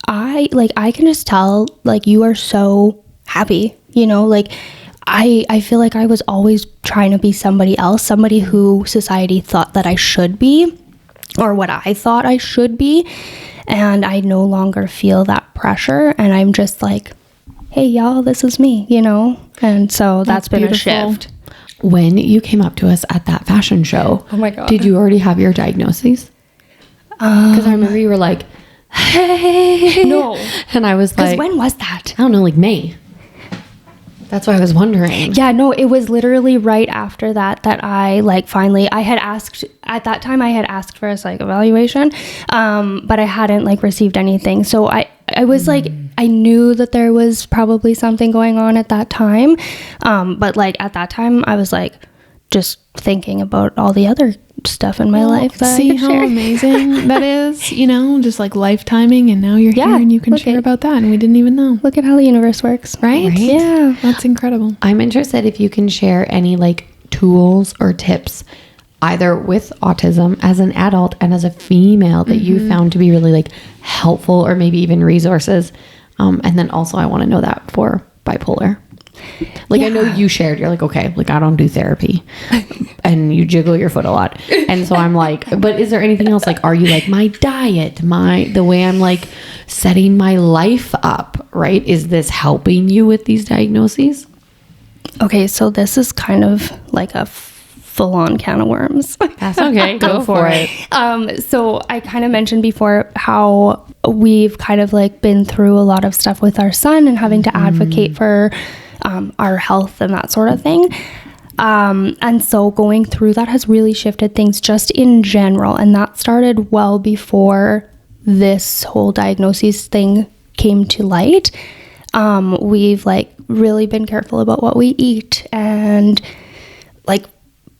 I can just tell like you are so happy, I feel like I was always trying to be somebody else, somebody who society thought that I should be, or what I thought I should be. And I no longer feel that pressure. And I'm just like, hey, y'all, this is me, And so that's been beautiful. A shift. When you came up to us at that fashion show, oh my God, did you already have your diagnoses? Because I remember you were like, hey. No. And I was like, when was that? I don't know, like May. That's why I was wondering. Yeah, no, it was literally right after that I finally, I had asked, at that time I had asked for a psych evaluation, but I hadn't received anything. So I was I knew that there was probably something going on at that time. But at that time I was just thinking about all the other stuff in my life that see I could how share. Amazing that is, just life timing, and now you're here and you can share about that and we didn't even know. Look at how the universe works, right? Yeah, that's incredible. I'm interested if you can share any tools or tips either with autism as an adult and as a female that you found to be really helpful, or maybe even resources, and then also I want to know that for bipolar. Like, I know you shared, you're like, okay, like I don't do therapy and you jiggle your foot a lot. And so I'm like, but is there anything else? Like, are you like my diet, the way I'm like setting my life up, right? Is this helping you with these diagnoses? Okay, so this is kind of like a full-on can of worms. That's okay. Go for it. So I kind of mentioned before how we've kind of like been through a lot of stuff with our son and having to advocate for our health and that sort of thing. And so going through that has really shifted things just in general. And that started well before this whole diagnosis thing came to light. We've like really been careful about what we eat and like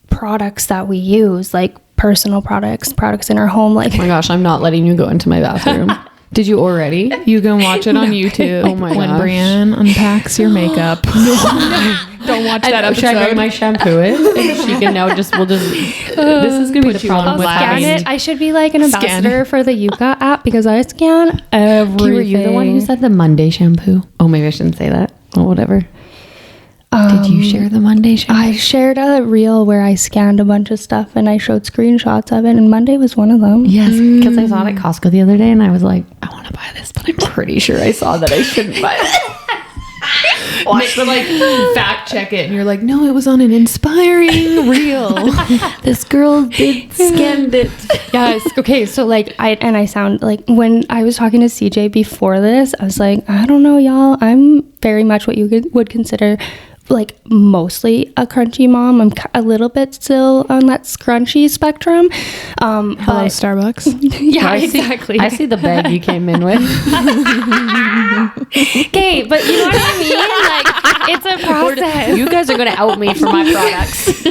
products that we use, like personal products in our home. Like, oh my gosh, I'm not letting you go into my bathroom. Did you already? You can watch it on YouTube. Oh my when gosh. Brienne unpacks your makeup. Don't watch that episode. Should I bring my shampoo in? And she can now this is gonna be the problem with scan having it. I should be like an ambassador for the Yuka app because I scan everything. Were you the one who said the Monday shampoo? Oh, maybe I shouldn't say that. Oh, whatever. Did you share the Monday shampoo? I shared a reel where I scanned a bunch of stuff and I showed screenshots of it, and Monday was one of them. Yes, because I saw it at Costco the other day and I was like, I want to buy this, but I'm pretty sure I saw that I shouldn't buy it. But like fact check it and you're like, no, it was on an inspiring reel. This girl did scanned it. Yes. Okay. So like I sound like when I was talking to CJ before this, I was like, I don't know, y'all. I'm very much what you would consider like mostly a crunchy mom. I'm a little bit still on that scrunchy spectrum. Hello, Starbucks. Yeah, exactly. I see the bag you came in with. Okay, but you know what I mean? Like, it's a process. You guys are going to out me for my products.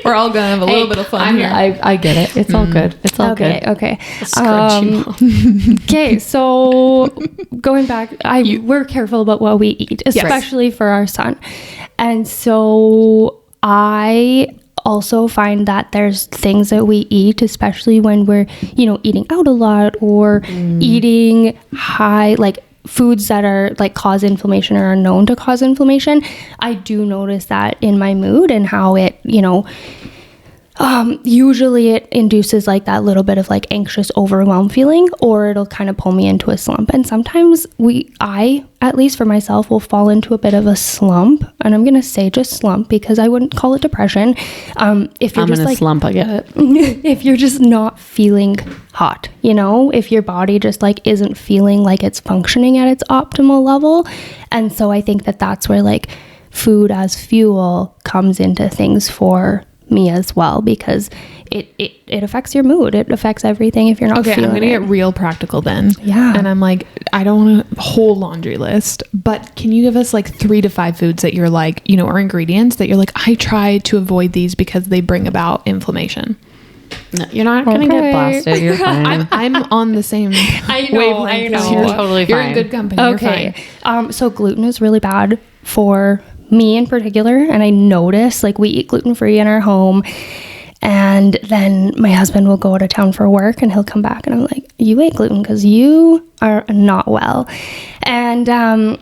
We're all gonna have a little bit of fun here. I get it. It's all good. It's all good. Okay. Scrunchy Okay, so going back, we're careful about what we eat, especially for our son. And so I also find that there's things that we eat, especially when we're, eating out a lot or eating high, like foods that are like cause inflammation or are known to cause inflammation. I do notice that in my mood and how it, usually it induces like that little bit of like anxious, overwhelmed feeling, or it'll kind of pull me into a slump. And sometimes I, at least for myself, will fall into a bit of a slump. And I'm going to say just slump because I wouldn't call it depression. If you're I'm just in a like slump, I get it. If you're just not feeling hot, if your body just like isn't feeling like it's functioning at its optimal level. And so I think that that's where like food as fuel comes into things for me as well, because it affects your mood. It affects everything if you're not feeling it. I'm gonna get real practical then. Yeah. And I'm like, I don't want a whole laundry list, but can you give us like 3 to 5 foods that you're like, or ingredients that you're like, I try to avoid these because they bring about inflammation? No, you're not gonna get blasted. You're fine. I'm on the same wavelength. You're totally fine. You're in good company. Okay. You're fine. So gluten is really bad for me in particular, and I notice like we eat gluten-free in our home, and then my husband will go out of town for work and he'll come back and I'm like, you ate gluten because you are not well. And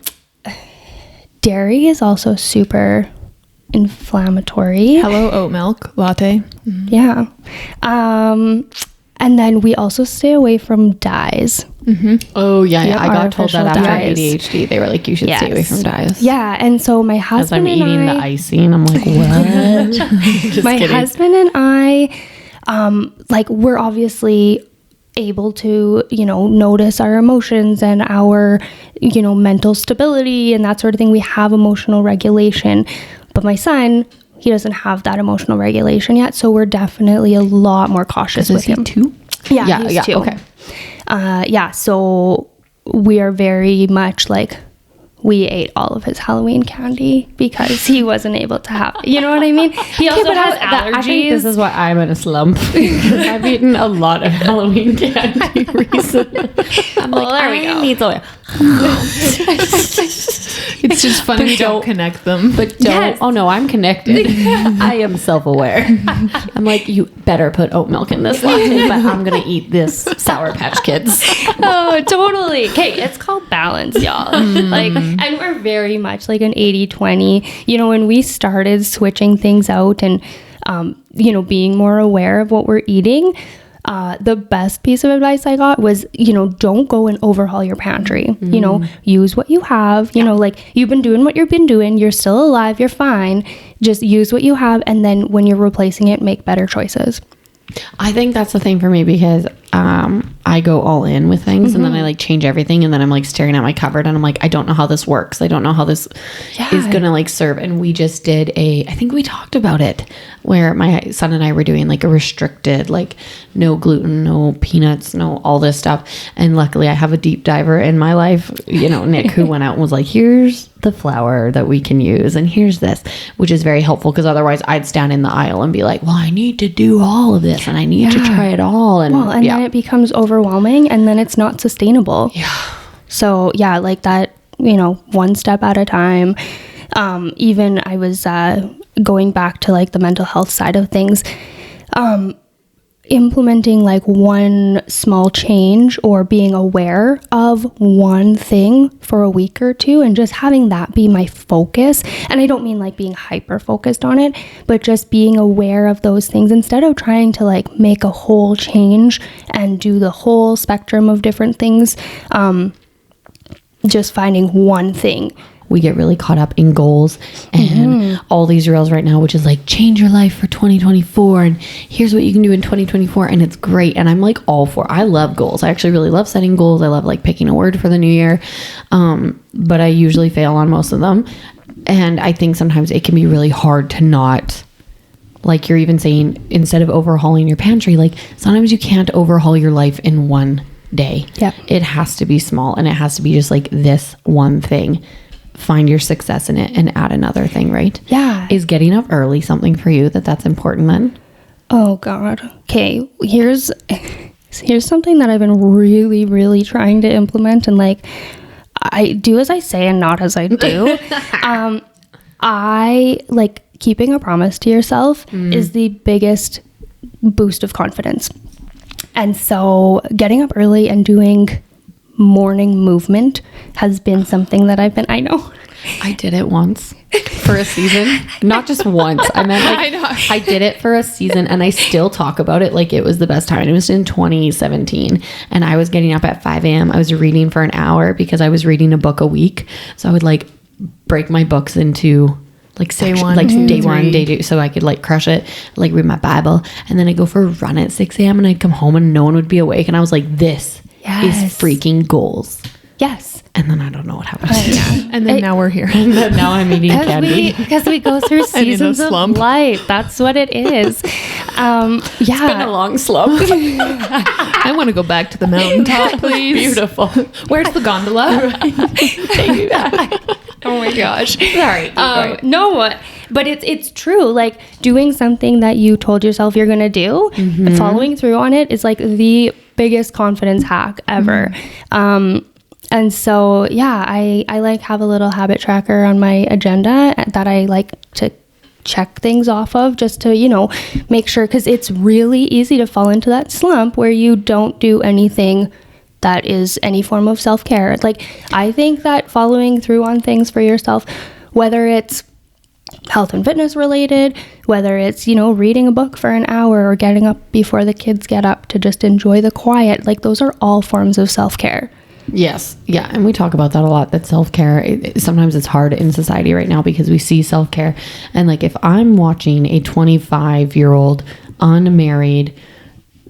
dairy is also super inflammatory. Hello, oat milk latte. Mm-hmm. Yeah. And then we also stay away from dyes. Mm-hmm. Oh, yeah. Yep, I got told that after dyes. ADHD. They were like, you should stay away from dyes. Yeah. And so my Because I'm husband eating the icing. I'm like, what? Just my kidding. husband and I, we're obviously able to, notice our emotions and our, mental stability and that sort of thing. We have emotional regulation. But my son, he doesn't have that emotional regulation yet, so we're definitely a lot more cautious with him. Too? Yeah, he's 2. Okay. So we are very much like, we ate all of his Halloween candy because he wasn't able to have, you know what I mean? He also has allergies. I think this is why I'm in a slump. I've eaten a lot of Halloween candy recently. I'm like, there we go. I need to It's just funny we don't connect them. But don't. Yes. Oh no, I'm connected. I am self-aware. I'm like, you better put oat milk in this latte, but I'm gonna eat this Sour Patch Kids. Oh, totally. Okay, it's called balance, y'all. Like, and we're very much like an 80-20. You know, when we started switching things out and you know, being more aware of what we're eating, the best piece of advice I got was, you know, don't go and overhaul your pantry. You know, use what you have. You know, like, you've been doing what you've been doing. You're still alive. You're fine. Just use what you have. And then when you're replacing it, make better choices. I think that's the thing for me, because I go all in with things and then I like change everything, and then I'm like staring at my cupboard and I'm like, I don't know how this works. I don't know how this is gonna like serve. And we just did I think we talked about it, where my son and I were doing like a restricted, like no gluten, no peanuts, no all this stuff. And luckily I have a deep diver in my life, you know, Nick, who went out and was like, here's the flour that we can use and here's this, which is very helpful, because otherwise I'd stand in the aisle and be like, well, I need to do all of this and I need to try it all. And then it becomes overwhelming, and then it's not sustainable. So like that, you know, one step at a time. Even I was going back to like the mental health side of things, implementing like one small change or being aware of one thing for a week or two, and just having that be my focus. And I don't mean like being hyper focused on it, but just being aware of those things instead of trying to like make a whole change and do the whole spectrum of different things. Just finding one thing. We get really caught up in goals and all these reels right now, which is like, change your life for 2024 and here's what you can do in 2024. And it's great. And I'm like all for, I love goals. I actually really love setting goals. I love like picking a word for the new year. But I usually fail on most of them. And I think sometimes it can be really hard to not, like you're even saying, instead of overhauling your pantry, like sometimes you can't overhaul your life in one day. Yeah. It has to be small, and it has to be just like this one thing. Find your success in it and add another thing, right? Yeah. Is getting up early something for you that's important then? Oh God. Okay. Here's something that I've been really, really trying to implement, and like, I do as I say and not as I do. I like keeping a promise to yourself is the biggest boost of confidence. And so getting up early and doing morning movement has been something that I know. I did it once for a season. Not just once. I meant like, I did it for a season, and I still talk about it like it was the best time. It was in 2017, and I was getting up at 5 a.m. I was reading for an hour because I was reading a book a week. So I would like break my books into like day one, day two, so I could like crush it, like read my Bible, and then I'd go for a run at 6 a.m. and I'd come home and no one would be awake, and I was like, this is freaking goals. Yes. And then I don't know what happened. And then now we're here. And then now I'm eating candy. Because we go through seasons of life. That's what it is. It's been a long slump. I want to go back to the mountaintop, please. Beautiful. Where's the gondola? Oh my gosh. Sorry. No, but it's true. Like, doing something that you told yourself you're going to do, following through on it is like the biggest confidence hack ever. And so, I like have a little habit tracker on my agenda that I like to check things off of, just to, you know, make sure, because it's really easy to fall into that slump where you don't do anything that is any form of self-care. Like, I think that following through on things for yourself, whether it's health and fitness related, whether it's, you know, reading a book for an hour or getting up before the kids get up to just enjoy the quiet, like those are all forms of self-care. Yes. Yeah. And we talk about that a lot, that self-care, sometimes it's hard in society right now because we see self-care. And like, if I'm watching a 25-year-old unmarried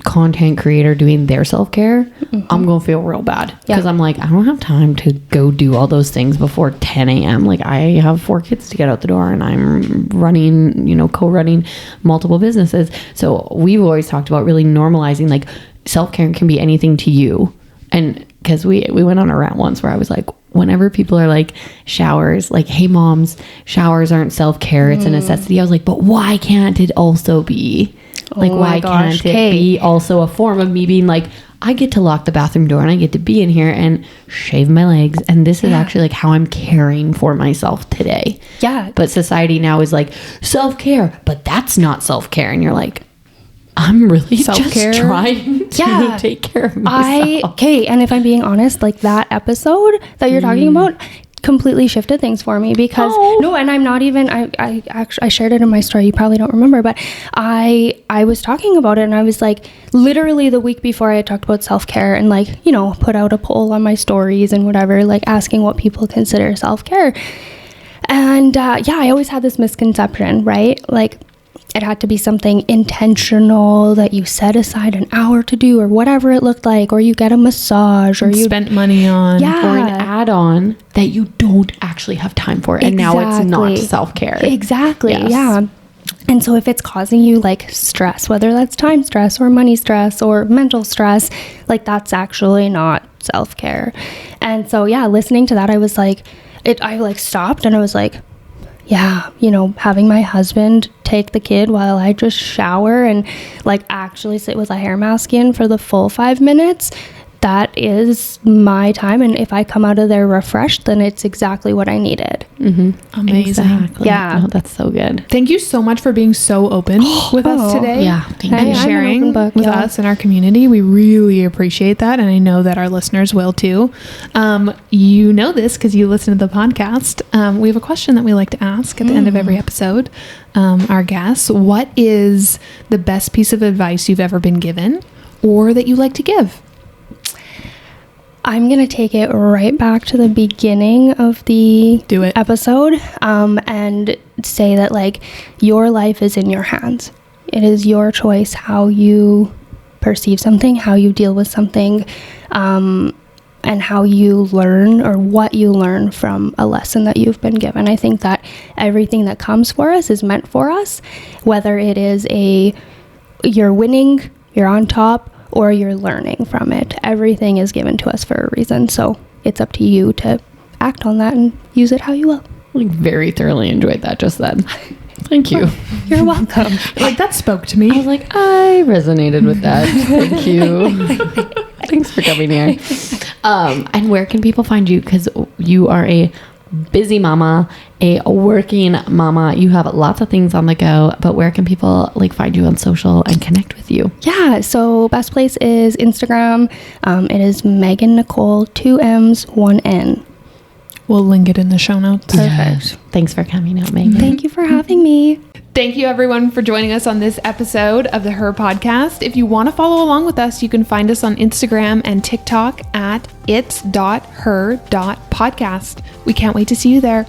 content creator doing their self-care, I'm going to feel real bad because I'm like, I don't have time to go do all those things before 10 a.m. Like, I have 4 kids to get out the door and I'm running, you know, co-running multiple businesses. So we've always talked about really normalizing, like, self-care can be anything to you. And because we went on a rant once where I was like, whenever people are like, showers, like, hey moms, showers aren't self-care, it's a necessity. I was like, but why can't it also be? Like, why can't it be also a form of me being like, I get to lock the bathroom door and I get to be in here and shave my legs. And this is actually like how I'm caring for myself today. Yeah. But society now is like self-care, but that's not self-care. And you're like, I'm really Self-care. just trying to take care of myself. Okay, and if I'm being honest, like that episode that you're talking about completely shifted things for me because no, and I'm not even I actually I shared it in my story. You probably don't remember, but I was talking about it and I was like, literally the week before I had talked about self-care and like, you know, put out a poll on my stories and whatever, like asking what people consider self-care. And I always had this misconception, right? Like it had to be something intentional that you set aside an hour to do or whatever it looked like, or you get a massage or you spent money on, or an add-on that you don't actually have time for. And now it's not self-care. Exactly. Yes. Yeah. And so if it's causing you like stress, whether that's time stress or money stress or mental stress, like that's actually not self-care. And so, listening to that, I was like, I like stopped and I was like, yeah, you know, having my husband take the kid while I just shower and like actually sit with a hair mask in for the full 5 minutes, that is my time. And if I come out of there refreshed, then it's exactly what I needed. Amazing. Exactly. Yeah. Oh, that's so good. Thank you so much for being so open with us today. Yeah. Thank you. And sharing book, with us and our community. We really appreciate that. And I know that our listeners will too. You know this because you listen to the podcast. We have a question that we like to ask at the end of every episode. Our guests, what is the best piece of advice you've ever been given or that you like to give? I'm going to take it right back to the beginning of the episode and say that like your life is in your hands. It is your choice how you perceive something, how you deal with something, and how you learn or what you learn from a lesson that you've been given. I think that everything that comes for us is meant for us, whether it is you're winning, you're on top, or you're learning from it. Everything is given to us for a reason. So it's up to you to act on that and use it how you will. Like very thoroughly enjoyed that just then. Thank you. You're welcome. Like that spoke to me. I was like, I resonated with that. Thank you. Thanks for coming here. And where can people find you? Because you are a busy mama, a working mama. You have lots of things on the go, but where can people like find you on social and connect with you? Yeah, so best place is Instagram. It is Meagan Nicole, 2 M's, 1 N. We'll link it in the show notes. Perfect. Yes. Thanks for coming out, Meagan. Thank you for having me. Thank you everyone for joining us on this episode of the Her Podcast. If you want to follow along with us, you can find us on Instagram and TikTok at its.her.podcast. We can't wait to see you there.